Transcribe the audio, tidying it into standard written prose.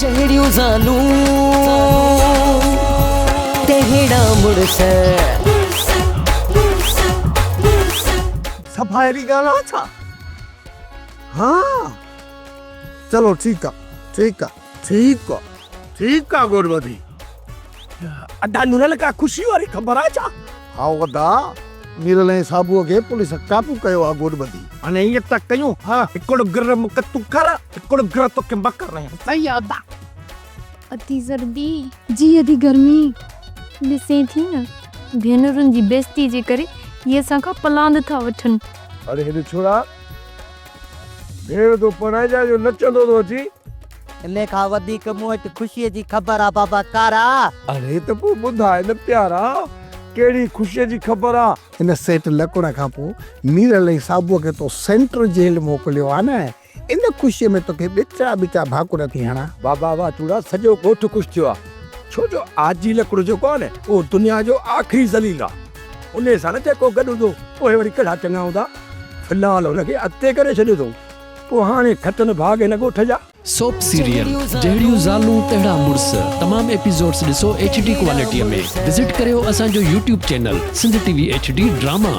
जहिड़ियूं ज़ालूं तहिड़ा मुड़स सफाई गाना था। हाँ चलो ठीक है गुरबदी अदा नुरल का खुशी वारी खबर आ छा? आओ वदा मीरले साबुअ खे पुलिस काबू कयो आ गुरबदी अने ये तक कयूं हां हिकड़ो गर मुक तू कर हिकड़ो गर तो के बकर रहे सही अदा अति सर्दी जी अति गर्मी ॾिसे थी न भेनरुनि जी बेइज्जती जे करे ये असांखां पलांद था वठनि। अरे हेॾे छोड़ा भेण तो पढ़ाइजा जो नचंदो तो अची इन खां वधीक मूं वटि ख़ुशीअ जी ख़बर आ बाबा कारा। अरे त पोइ ॿुधाए न प्यारा कहिड़ी ख़ुशीअ जी ख़बर आ। इन सेठ लकड़ खां पोइ मीरले साबुअ खे तो सेंट्रल जेल मोकिलियो आ न इन ख़ुशीअ में तोखे ॿिचा भाकुर थी हणा। बाबा वाह चूड़ा सॼो ॻोठ ख़ुशि थियो आहे छो जो आजी लकड़ जेको आहे न उहो दुनिया जो आख़िरी ज़लील आहे उन सां न जेको गॾु हूंदो पोइ वरी कहिड़ा चङा हूंदा फिलहाल हुनखे अॻिते करे छॾियो अथऊं पोइ हाणे खटनि भाग हिन ॻोठ जा। सोप सीरियल जहिड़ियूं ज़ालूं तहिड़ा मुड़स तमाम एपिसोड्स ॾिसो HD क्वालिटीअ में विज़िट करियो असांजो YouTube channel Sindh TV HD drama.